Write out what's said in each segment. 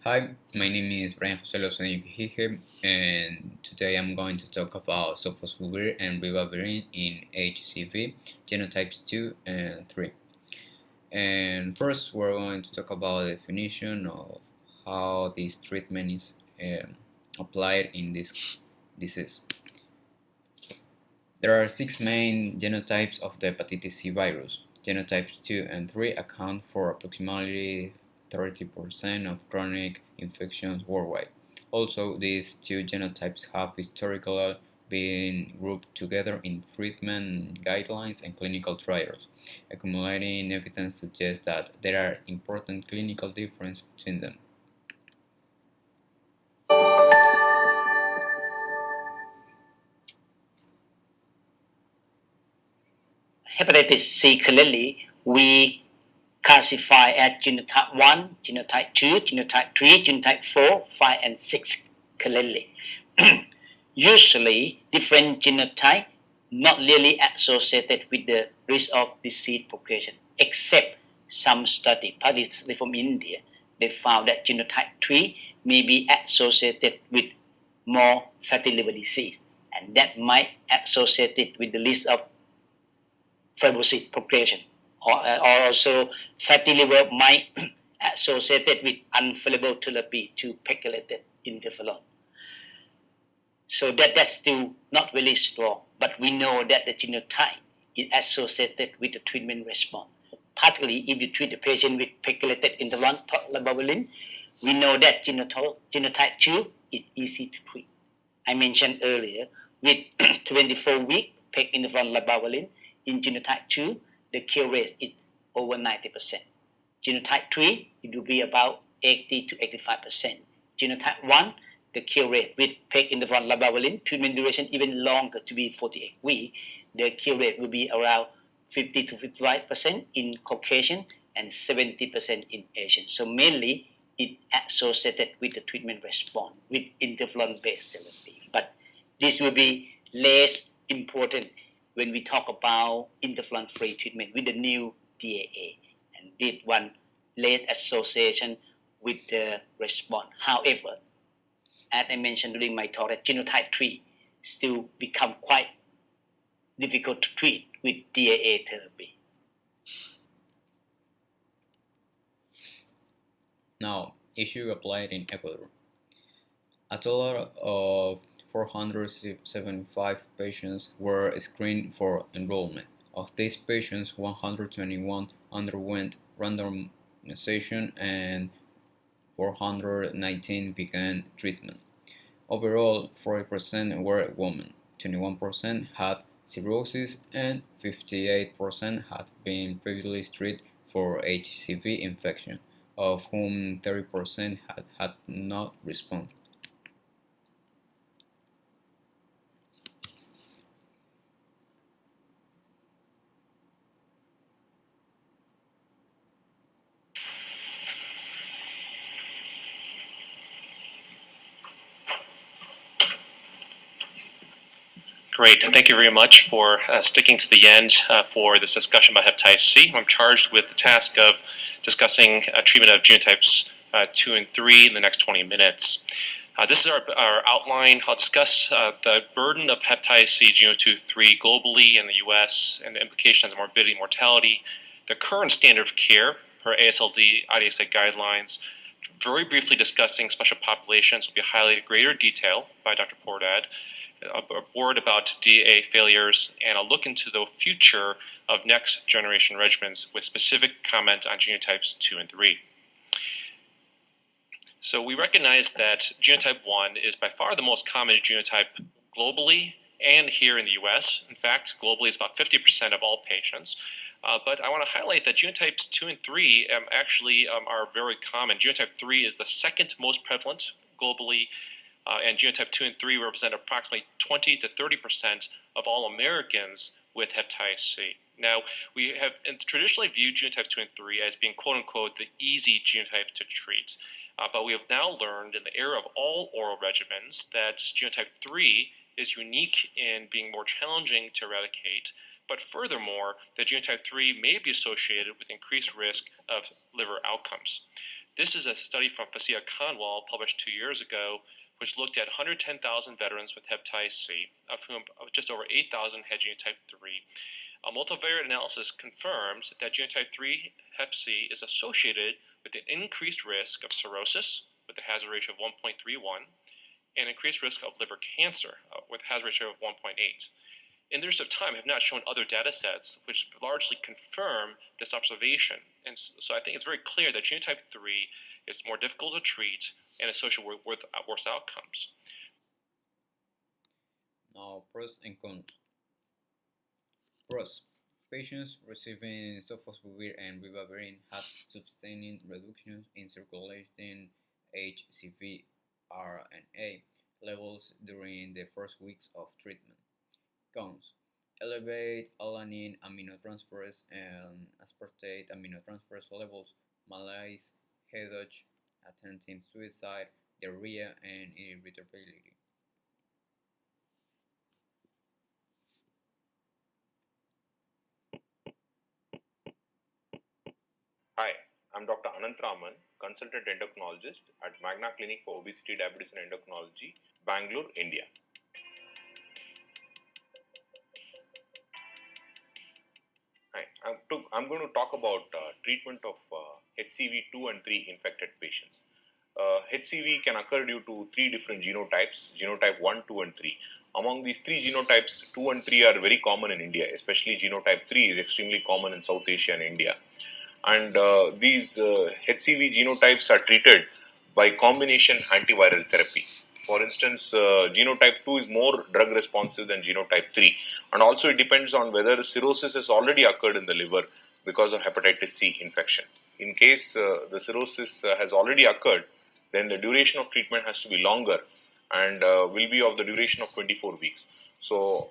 Hi, my name is Brian Jose Lozano Yukihihe, and today I'm going to talk about Sofosbuvir and Ribavirin in HCV, genotypes 2 and 3. And first, we're going to talk about the definition of how this treatment is applied in this disease. There are six main genotypes of the hepatitis C virus. Genotypes 2 and 3 account for approximately 30% of chronic infections worldwide. Also, these two genotypes have historically been grouped together in treatment guidelines and clinical trials. Accumulating evidence suggests that there are important clinical differences between them. Hepatitis C clearly we classify as genotype 1, genotype 2, genotype 3, genotype 4, 5, and 6 clearly. Usually, different genotype not really associated with the risk of disease progression, except some study, particularly from India, they found that genotype 3 may be associated with more fatty liver disease, and that might associate it with the risk of fibrosis progression, or also fatty liver might associated with unfavorable therapy to pegylated interferon. So that's still not really strong, but we know that the genotype is associated with the treatment response. Particularly if you treat the patient with pegylated interferon ribavirin, we know that genotype 2 is easy to treat. I mentioned earlier, with 24-week peg interferon ribavirin in genotype 2, the cure rate is over 90%. Genotype 3, it will be about 80 to 85%. Genotype 1, the cure rate with peg interferon ribavirin, treatment duration even longer to be 48 weeks, the cure rate will be around 50 to 55% in Caucasian and 70% in Asian. So mainly it associated with the treatment response with interferon-based therapy. But this will be less important when we talk about interferon-free treatment with the new DAA. And this one less association with the response. However, as I mentioned during my talk, that genotype 3 still become quite difficult to treat with DAA therapy. Now, issue applied in Ecuador. A total of 475 patients were screened for enrollment. Of these patients, 121 underwent randomization and 419 began treatment. Overall, 40% were women, 21% had cirrhosis, and 58% had been previously treated for HCV infection, of whom 30% had not responded. Great. Thank you very much for sticking to the end for this discussion about hepatitis C. I'm charged with the task of discussing treatment of genotypes 2 and 3 in the next 20 minutes. This is our outline. I'll discuss the burden of hepatitis C genotype 3 globally in the U.S. and the implications of morbidity and mortality, the current standard of care per ASLD IDSA guidelines, very briefly discussing special populations will be highlighted in greater detail by Dr. Pordad, a word about DA failures, and a look into the future of next generation regimens with specific comment on genotypes 2 and 3. So we recognize that genotype 1 is by far the most common genotype globally and here in the US. In fact, globally it's about 50% of all patients. But I want to highlight that genotypes 2 and 3 actually are very common. Genotype 3 is the second most prevalent globally, and genotype 2 and 3 represent approximately 20 to 30% of all Americans with hepatitis C. Now, we have traditionally viewed genotype 2 and 3 as being quote-unquote the easy genotype to treat. But we have now learned in the era of all oral regimens that genotype 3 is unique in being more challenging to eradicate, but furthermore, that genotype 3 may be associated with increased risk of liver outcomes. This is a study from Fasia Kanwal published 2 years ago, which looked at 110,000 veterans with hepatitis C, of whom just over 8,000 had genotype 3. A multivariate analysis confirms that genotype 3 hep C is associated with an increased risk of cirrhosis with a hazard ratio of 1.31 and increased risk of liver cancer with a hazard ratio of 1.8. In the interest of time, I have not shown other data sets which largely confirm this observation. And so I think it's very clear that genotype 3 is more difficult to treat and associated with worse outcomes. Now, pros and cons. Pros. Patients receiving Sofosbuvir and Ribavirin have sustained reductions in circulating HCV RNA levels during the first weeks of treatment. Cons. Elevate alanine aminotransferase and aspartate aminotransferase levels, malaise, headache, attempting suicide, diarrhea, and irritability. Hi, I'm Dr. Anant Raman, consultant endocrinologist at Magna Clinic for Obesity, Diabetes and Endocrinology, Bangalore, India. Hi, I'm going to talk about treatment of HCV 2 and 3 infected patients. HCV can occur due to three different genotypes, genotype 1, 2 and 3. Among these three genotypes, 2 and 3 are very common in India, especially genotype 3 is extremely common in South Asia and India. And these HCV genotypes are treated by combination antiviral therapy. For instance, genotype 2 is more drug responsive than genotype 3, and also it depends on whether cirrhosis has already occurred in the liver because of hepatitis C infection. In case the cirrhosis has already occurred, then the duration of treatment has to be longer and will be of the duration of 24 weeks. So,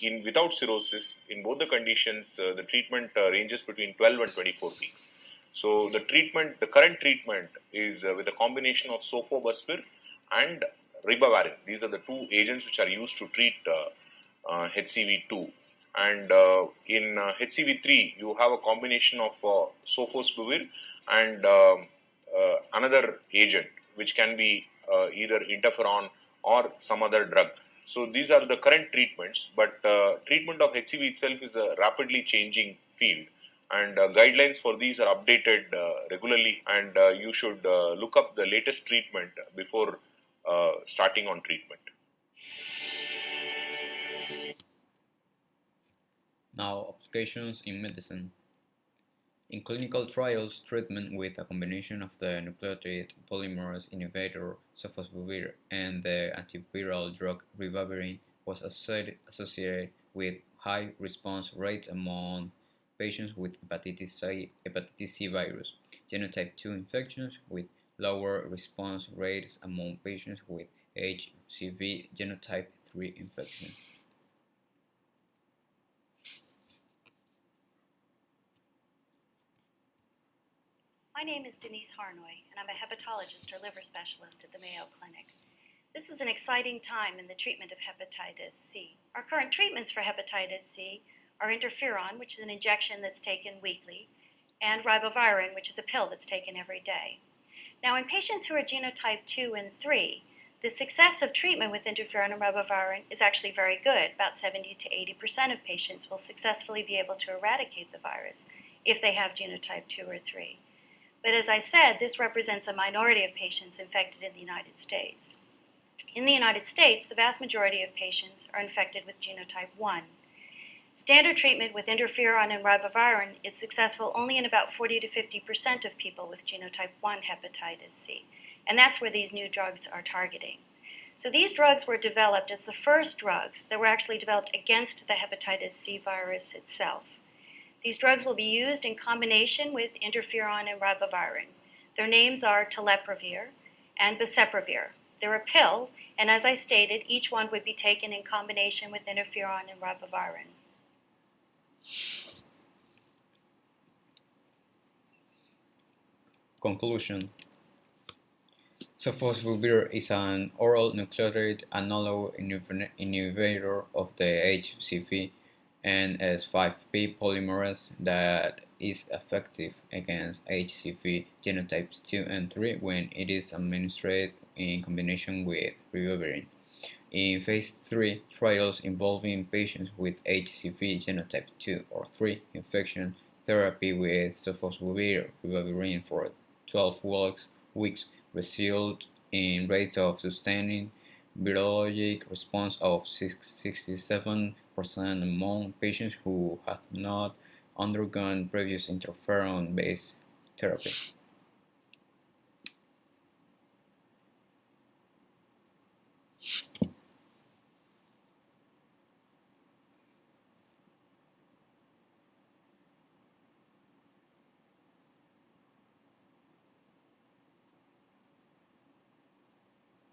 in without cirrhosis, in both the conditions, the treatment ranges between 12 and 24 weeks. So the current treatment is with a combination of Sofosbuvir and Ribavirin. These are the two agents which are used to treat HCV2. And in HCV3, you have a combination of Sofosbuvir and another agent, which can be either interferon or some other drug. So these are the current treatments, but treatment of HCV itself is a rapidly changing field, and guidelines for these are updated regularly, and you should look up the latest treatment before starting on treatment. Now, applications in medicine. In clinical trials, treatment with a combination of the nucleotide polymerase inhibitor Sofosbuvir and the antiviral drug Ribavirin was associated with high response rates among patients with hepatitis C virus, genotype 2 infections, with lower response rates among patients with HCV genotype 3 infection. My name is Denise Harnoy, and I'm a hepatologist or liver specialist at the Mayo Clinic. This is an exciting time in the treatment of hepatitis C. Our current treatments for hepatitis C are interferon, which is an injection that's taken weekly, and ribavirin, which is a pill that's taken every day. Now, in patients who are genotype 2 and 3, the success of treatment with interferon and ribavirin is actually very good. About 70 to 80% of patients will successfully be able to eradicate the virus if they have genotype 2 or 3. But as I said, this represents a minority of patients infected in the United States. In the United States, the vast majority of patients are infected with genotype 1. Standard treatment with interferon and ribavirin is successful only in about 40 to 50% of people with genotype 1 hepatitis C, and that's where these new drugs are targeting. So these drugs were developed as the first drugs that were actually developed against the hepatitis C virus itself. These drugs will be used in combination with interferon and ribavirin. Their names are Telaprevir and Boceprevir. They're a pill, and as I stated, each one would be taken in combination with interferon and ribavirin. Conclusion. Sofosbuvir is an oral nucleotide analog inhibitor of the HCV NS5P polymerase that is effective against HCV genotypes 2 and 3 when it is administered in combination with Ribavirin. In phase 3 trials involving patients with HCV genotype 2 or 3 infection, therapy with Sofosbuvir Ribavirin for 12 weeks resulted in rates of sustained virologic response of 67% among patients who have not undergone previous interferon-based therapy.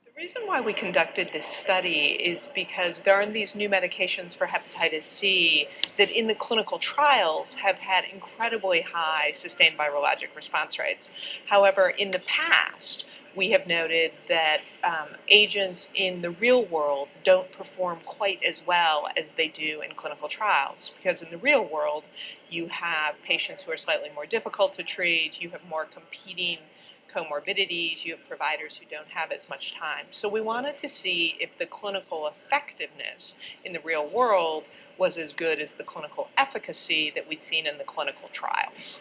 The reason why we conducted this study is because there are these new medications for hepatitis C that in the clinical trials have had incredibly high sustained virologic response rates. However, in the past, we have noted that agents in the real world don't perform quite as well as they do in clinical trials, because in the real world you have patients who are slightly more difficult to treat, you have more competing comorbidities, you have providers who don't have as much time. So we wanted to see if the clinical effectiveness in the real world was as good as the clinical efficacy that we'd seen in the clinical trials.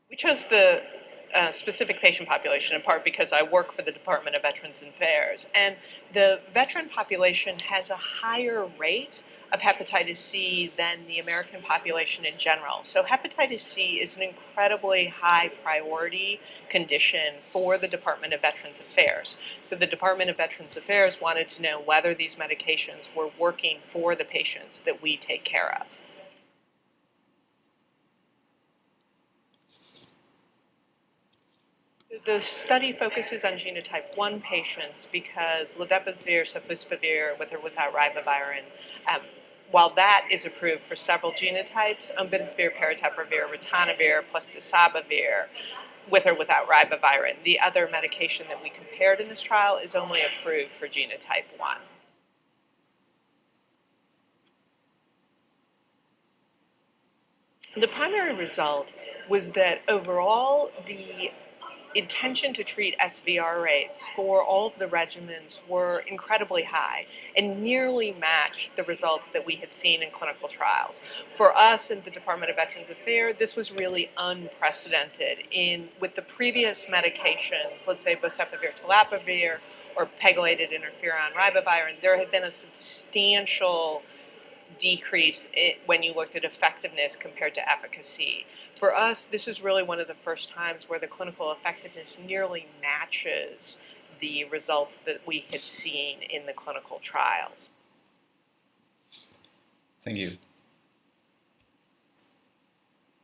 We chose the specific patient population in part because I work for the Department of Veterans Affairs, and the veteran population has a higher rate of hepatitis C than the American population in general. So hepatitis C is an incredibly high priority condition for the Department of Veterans Affairs. So the Department of Veterans Affairs wanted to know whether these medications were working for the patients that we take care of. The study focuses on genotype 1 patients because Ribavirin, Sofosbuvir, with or without Ribavirin, while that is approved for several genotypes, Sofosbuvir, Paritaprevir, Ritonavir, plus Decabavir, with or without Ribavirin. The other medication that we compared in this trial is only approved for genotype 1. The primary result was that overall the intention to treat SVR rates for all of the regimens were incredibly high and nearly matched the results that we had seen in clinical trials. For us in the Department of Veterans Affairs, this was really unprecedented. With the previous medications, let's say Boceprevir, Telaprevir, or pegylated interferon Ribavirin, there had been a substantial decrease when you looked at effectiveness compared to efficacy. For us, this is really one of the first times where the clinical effectiveness nearly matches the results that we had seen in the clinical trials. Thank you.